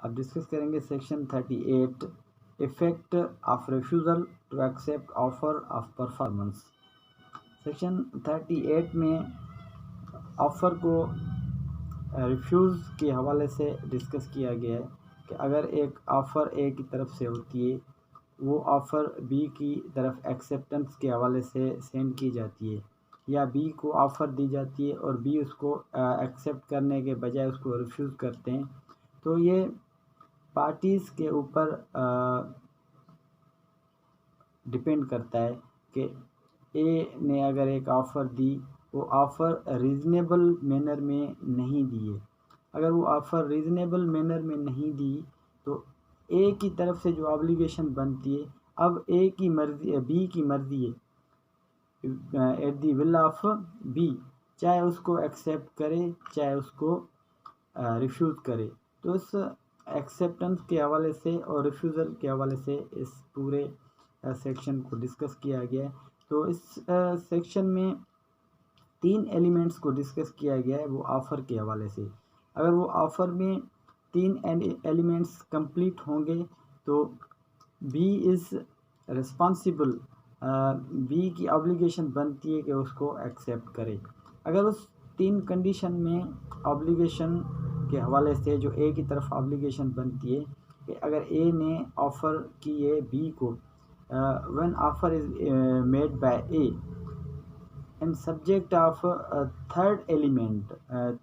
अब डिस्कस करेंगे section 38 effect of refusal to accept offer of performance. Section 38 में offer को रिफ्यूज़ के हवाले से डिस्कस किया गया है कि अगर एक ऑफ़र ए की तरफ से होती है, वो ऑफ़र बी की तरफ एक्सेप्टेंस के हवाले से सेंड की जाती है, या बी को ऑफ़र दी जाती है और बी उसको एक्सेप्ट करने के बजाय उसको रिफ्यूज़ करते हैं, तो ये पार्टीज़ के ऊपर डिपेंड करता है कि ए ने अगर एक ऑफ़र दी, वो ऑफ़र रीज़नेबल मैनर में नहीं दी है। अगर वो ऑफ़र रीज़नेबल मैनर में नहीं दी तो ए की तरफ से जो ऑब्लिगेशन बनती है, अब ए की मर्ज़ी बी की मर्ज़ी है at the will of B, चाहे उसको एक्सेप्ट करे चाहे उसको रिफ्यूज़ करे। तो इस एक्सेप्टेंस के हवाले से और रिफ्यूज़ल के हवाले से इस पूरे सेक्शन को डिस्कस किया गया है। तो इस सेक्शन में 3 एलिमेंट्स को डिस्कस किया गया है वो ऑफ़र के हवाले से। अगर वो ऑफ़र में 3 एलिमेंट्स कंप्लीट होंगे तो बी इज़ रिस्पॉन्सिबल, बी की ऑब्लिगेशन बनती है कि उसको एक्सेप्ट करे। अगर उस 3 कंडीशन में ऑब्लिगेशन के हवाले से जो ए की तरफ ऑब्लिगेशन बनती है कि अगर ए ने ऑफ़र की है बी को, when offer is made by A and subject of third element,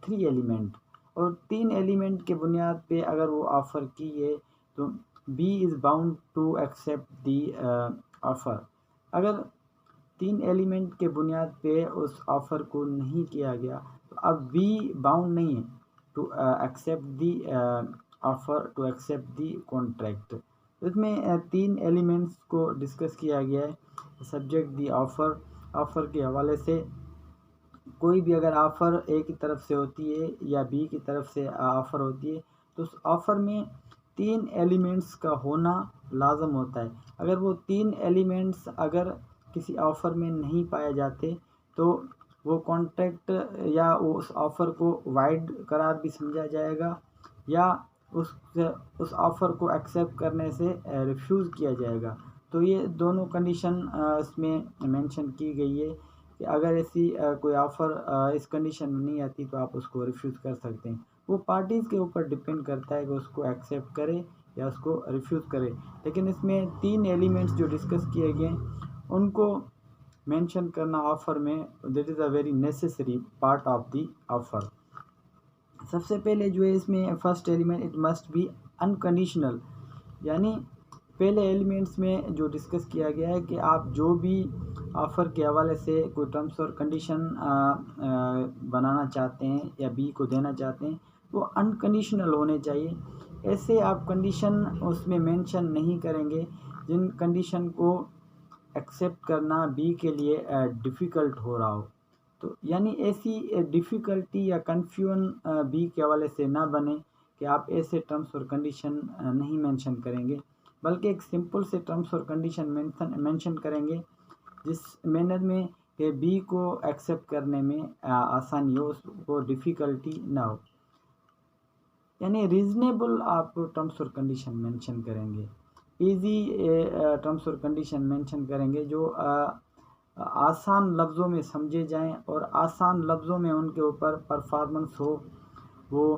3 element और 3 एलिमेंट के बुनियाद पे अगर वो ऑफ़र की है तो B is bound to accept the offer. अगर 3 एलिमेंट के बुनियाद पे उस ऑफ़र को नहीं किया गया तो अब बी बाउंड नहीं है to accept the offer, to accept the contract. इसमें 3 एलिमेंट्स को डिस्कस किया गया है। सब्जेक्ट दी ऑफ़र, ऑफ़र के हवाले से कोई भी अगर ऑफ़र ए की तरफ से होती है या बी की तरफ से ऑफ़र होती है तो उस ऑफ़र में 3 एलिमेंट्स का होना लाज़म होता है। अगर वो 3 एलिमेंट्स अगर किसी ऑफ़र में नहीं पाए जाते तो वो कॉन्ट्रैक्ट या उस ऑफ़र को वाइड करार भी समझा जाएगा या उस ऑफ़र को एक्सेप्ट करने से रिफ्यूज़ किया जाएगा। तो ये दोनों कंडीशन इसमें मेंशन की गई है कि अगर ऐसी कोई ऑफ़र इस कंडीशन में नहीं आती तो आप उसको रिफ्यूज़ कर सकते हैं। वो पार्टीज़ के ऊपर डिपेंड करता है कि उसको एक्सेप्ट करे या उसको रिफ्यूज़ करे। लेकिन इसमें 3 एलिमेंट्स जो डिस्कस किए गए उनको मेंशन करना ऑफ़र में, that is a very necessary part of the offer. सबसे पहले जो है इसमें first element, it must be unconditional, यानी पहले एलिमेंट्स में जो डिस्कस किया गया है कि आप जो भी ऑफ़र के हवाले से कोई टर्म्स और कंडीशन बनाना चाहते हैं या बी को देना चाहते हैं वो अनकंडीशनल होने चाहिए। ऐसे आप कंडीशन उसमें मेंशन नहीं करेंगे जिन कंडीशन को एक्सेप्ट करना बी के लिए डिफ़िकल्ट हो रहा हो। तो यानी ऐसी डिफ़िकल्टी या कन्फ्यूजन बी के हवाले से ना बने कि आप ऐसे टर्म्स और कंडीशन नहीं मेंशन करेंगे, बल्कि एक सिंपल से टर्म्स और कंडीशन मेंशन करेंगे जिस मैनर में कि बी को एक्सेप्ट करने में आसानी हो, उसको डिफ़िकल्टी ना हो। यानी रीज़नेबल आप टर्म्स और कंडीशन मेंशन करेंगे, ईज़ी टर्म्स और कंडीशन मेंशन करेंगे जो आसान लफ्ज़ों में समझे जाएं और आसान लफ्ज़ों में उनके ऊपर परफॉर्मेंस हो, वो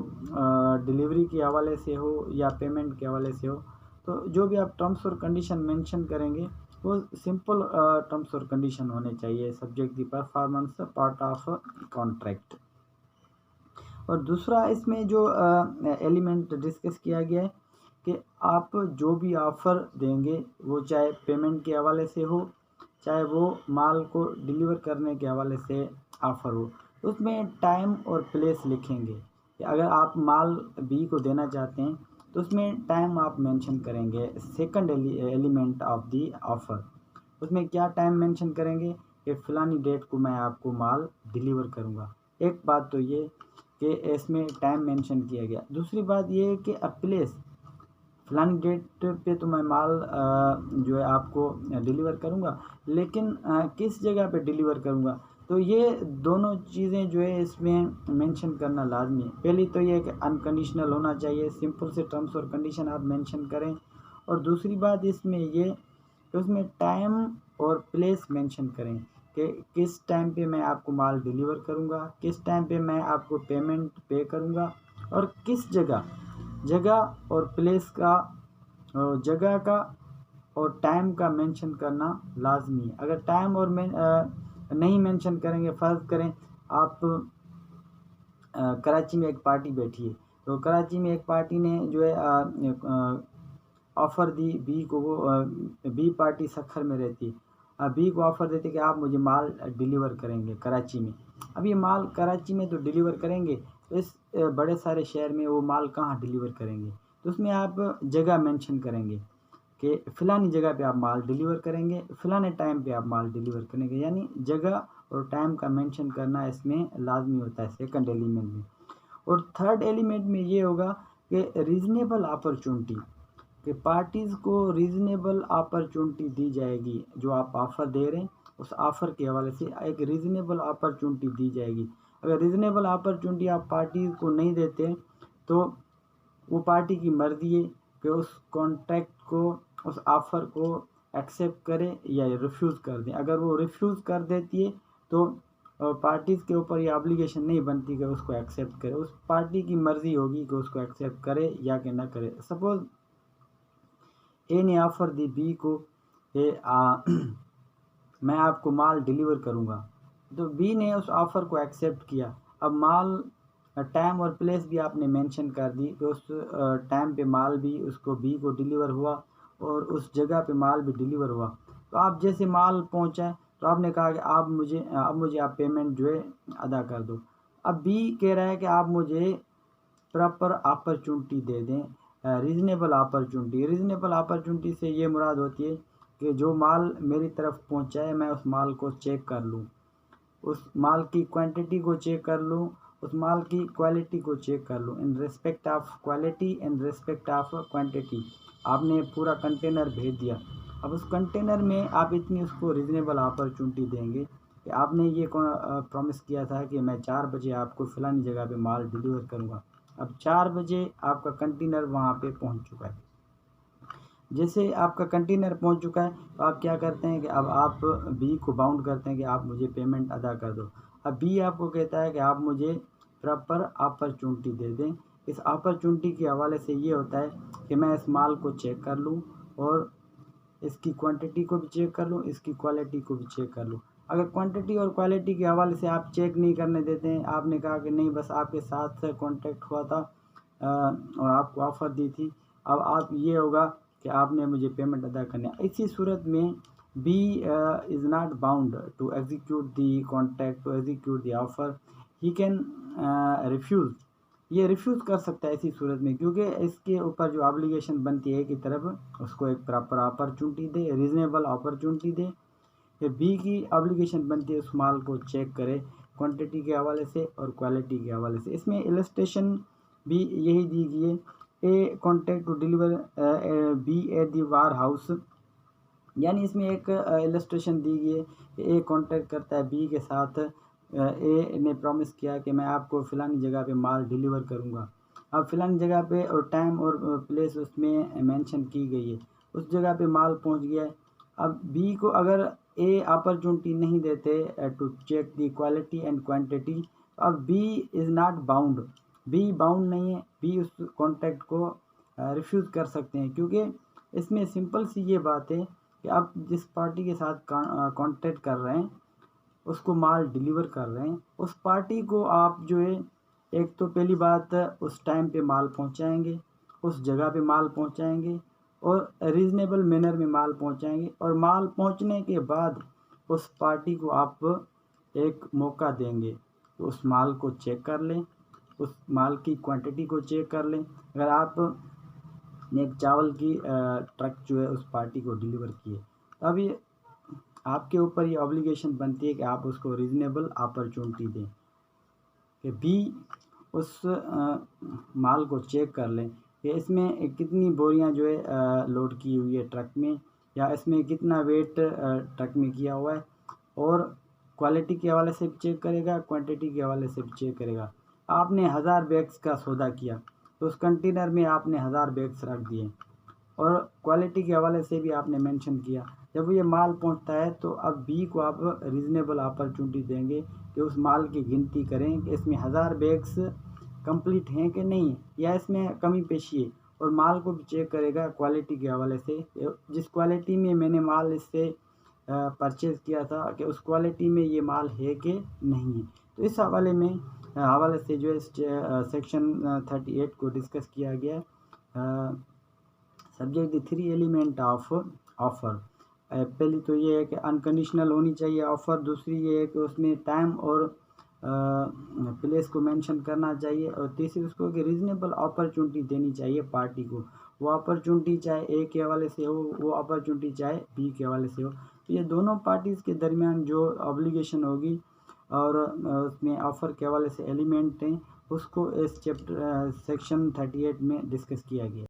डिलीवरी के हवाले से हो या पेमेंट के हवाले से हो। तो जो भी आप टर्म्स और कंडीशन मेंशन करेंगे वो सिंपल टर्म्स और कंडीशन होने चाहिए, subject the performance part of contract. और दूसरा इसमें जो एलिमेंट डिस्कस किया गया है कि आप जो भी ऑफ़र देंगे वो चाहे पेमेंट के हवाले से हो चाहे वो माल को डिलीवर करने के हवाले से ऑफ़र हो, उसमें टाइम और प्लेस लिखेंगे कि अगर आप माल बी को देना चाहते हैं तो उसमें टाइम आप मेंशन करेंगे, second element of the offer. उसमें क्या टाइम मेंशन करेंगे कि फ़लानी डेट को मैं आपको माल डिलीवर करूँगा। एक बात तो ये कि इसमें टाइम मेंशन किया गया। दूसरी बात ये है कि प्लेस, फ़लानी डेट पे तो मैं माल जो है आपको डिलीवर करूँगा, लेकिन किस जगह पे डिलीवर करूँगा। तो ये दोनों चीज़ें जो है इसमें मेंशन करना लाजमी है। पहली तो ये कि अनकंडीशनल होना चाहिए, सिंपल से टर्म्स और कंडीशन आप मेंशन करें। और दूसरी बात इसमें ये कि उसमें टाइम और प्लेस मेंशन करें कि किस टाइम पे मैं आपको माल डिलीवर करूँगा, किस टाइम पे मैं आपको पेमेंट पे करूँगा, और किस जगह और प्लेस का, जगह का और टाइम का मेंशन करना लाजमी है। अगर टाइम और नहीं मेंशन करेंगे, फ़र्ज़ करें आप कराची में एक पार्टी बैठी है, तो कराची में एक पार्टी ने जो है ऑफ़र दी बी को, वो बी पार्टी सखर में रहती है, बी को ऑफ़र देते कि आप मुझे माल डिलीवर करेंगे कराची में। अब ये माल कराची में तो डिलीवर करेंगे, तो इस बड़े सारे शहर में वो माल कहाँ डिलीवर करेंगे, तो उसमें आप जगह मेंशन करेंगे कि फ़लानी जगह पे आप माल डिलीवर करेंगे, फ़लाने टाइम पे आप माल डिलीवर करेंगे, यानी जगह और टाइम का मेंशन करना इसमें लाजमी होता है सेकंड एलिमेंट में। और थर्ड एलिमेंट में ये होगा कि रीज़नेबल अपॉर्चुनिटी, कि पार्टीज़ को रीज़नेबल अपॉर्चुनिटी दी जाएगी। जो आप ऑफ़र दे रहे हैं उस ऑफ़र के हवाले से एक रीज़नेबल अपॉर्चुनिटी दी जाएगी। अगर रीज़नेबल अपॉर्चुनिटी आप पार्टीज़ को नहीं देते तो वो पार्टी की मर्ज़ी है कि उस कॉन्ट्रैक्ट को, उस ऑफ़र को एक्सेप्ट करे या रिफ्यूज़ कर दें। अगर वो रिफ्यूज़ कर देती है तो पार्टीज़ के ऊपर ये ऑब्लिगेशन नहीं बनती कि उसको एक्सेप्ट करे, उस पार्टी की मर्ज़ी होगी कि उसको एक्सेप्ट करे या कि ना करे। सपोज़ ए ने ऑफ़र दी बी को कि मैं आपको माल डिलीवर करूँगा, तो बी ने उस ऑफ़र को एक्सेप्ट किया। अब माल टाइम और प्लेस भी आपने मेंशन कर दी कि उस टाइम पे माल भी उसको बी को डिलीवर हुआ और उस जगह पे माल भी डिलीवर हुआ। तो आप जैसे माल पहुँचा तो आपने कहा कि अब मुझे आप पेमेंट जो है अदा कर दो। अब बी कह रहा है कि आप मुझे प्रॉपर अपॉर्चुनिटी दे दें, रीज़नेबल अपॉर्चुनिटी से ये मुराद होती है कि जो माल मेरी तरफ पहुँचा है मैं उस माल को चेक कर लूँ, उस माल की क्वांटिटी को चेक कर लूँ, उस माल की क्वालिटी को चेक कर लूँ, in respect of quality, in respect of quantity. आपने पूरा कंटेनर भेज दिया, अब उस कंटेनर में आप इतनी उसको रीज़नेबल अपॉर्चुनिटी देंगे कि आपने ये प्रॉमिस किया था कि मैं 4 बजे आपको फ़लानी जगह पे माल डिलीवर करूँगा। अब 4 बजे आपका कंटेनर वहाँ पे पहुँच चुका है। जैसे आपका कंटेनर पहुँच चुका है तो आप क्या करते हैं कि अब आप बी को बाउंड करते हैं कि आप मुझे पेमेंट अदा कर दो। अब बी आपको कहता है कि आप मुझे प्रॉपर अपॉर्चुनिटी दे दें। इस अपॉर्चुनिटी के हवाले से ये होता है कि मैं इस माल को चेक कर लूँ और इसकी क्वांटिटी को भी चेक कर लूँ, इसकी क्वालिटी को भी चेक कर लूँ। अगर क्वांटिटी और क्वालिटी के हवाले से आप चेक नहीं करने देते हैं, आपने कहा कि नहीं बस आपके साथ कॉन्टैक्ट हुआ था और आपको ऑफ़र दी थी, अब आप ये होगा कि आपने मुझे पेमेंट अदा करना है। इसी सूरत में B is not bound to execute the contract, to execute the offer, he can refuse. ये रिफ्यूज़ कर सकता है इसी सूरत में, क्योंकि इसके ऊपर जो ऑब्लिगेशन बनती है एक ही तरफ उसको एक प्रॉपर अपॉर्चुनिटी दे, रीज़नेबल अपॉर्चुनिटी दे। ये बी की ऑब्लिगेशन बनती है उस माल को चेक करे क्वांटिटी के हवाले से और क्वालिटी के हवाले से। इसमें इलस्ट्रेशन भी यही दी गई है, a contract to deliver B at the warehouse, यानी इसमें एक इलस्ट्रेशन दी गई है कि ए कॉन्ट्रैक्ट करता है बी के साथ, ए ने प्रॉमिस किया कि मैं आपको फ़लानी जगह पे माल डिलीवर करूँगा। अब फ़लानी जगह पे और टाइम और प्लेस उसमें मेंशन की गई है, उस जगह पे माल पहुँच गया है। अब बी को अगर ए अपॉर्चुनिटी नहीं देते to check the quality and quantity, अब B is not bound, B bound नहीं है, बी उस कॉन्ट्रैक्ट को रिफ्यूज़ कर सकते हैं, क्योंकि इसमें सिंपल सी ये बात है कि आप जिस पार्टी के साथ कॉन्टैक्ट कर रहे हैं, उसको माल डिलीवर कर रहे हैं, उस पार्टी को आप जो है एक तो पहली बात उस टाइम पे माल पहुंचाएंगे, उस जगह पे माल पहुंचाएंगे और रीज़नेबल मैनर में माल पहुंचाएंगे, और माल पहुंचने के बाद उस पार्टी को आप एक मौका देंगे तो उस माल को चेक कर लें, उस माल की क्वांटिटी को चेक कर लें। अगर आप ने एक चावल की ट्रक जो है उस पार्टी को डिलीवर की है, तो अब ये आपके ऊपर ये ऑब्लिगेशन बनती है कि आप उसको रीज़नेबल अपॉर्चुनिटी दें कि बी उस माल को चेक कर लें कि इसमें कितनी बोरियां जो है लोड की हुई है ट्रक में, या इसमें कितना वेट ट्रक में किया हुआ है, और क्वालिटी के हवाले से भी चेक करेगा, क्वांटिटी के हवाले से भी चेक करेगा। आपने 1000 बैग्स का सौदा किया तो उस कंटेनर में आपने 1000 बैग्स रख दिए और क्वालिटी के हवाले से भी आपने मेंशन किया। जब ये माल पहुंचता है तो अब बी को आप रीज़नेबल अपॉर्चुनिटी देंगे कि उस माल की गिनती करें कि इसमें 1000 बैग्स कंप्लीट हैं कि नहीं, या इसमें कमी पेशी है, और माल को भी चेक करेगा क्वालिटी के हवाले से। जिस क्वालिटी में मैंने माल इससे परचेज़ किया था कि उस क्वालिटी में ये माल है कि नहीं है। तो इस हवाले से जो है सेक्शन 38 को डिस्कस किया गया। Subject the 3 element of offer. पहली तो ये है कि अनकंडीशनल होनी चाहिए ऑफ़र, दूसरी ये है कि उसमें टाइम और प्लेस को मेंशन करना चाहिए, और तीसरी उसको कि रीज़नेबल अपॉर्चुनिटी देनी चाहिए पार्टी को। वो अपॉर्चुनिटी चाहे ए के हवाले से हो, वो अपॉर्चुनिटी चाहे बी के हवाले से हो। तो ये दोनों पार्टीज़ के दरमियान जो ऑब्लिगेशन होगी और उसमें ऑफ़र के हवाले से एलिमेंट हैं, उसको इस चैप्टर सेक्शन 38 में डिस्कस किया गया।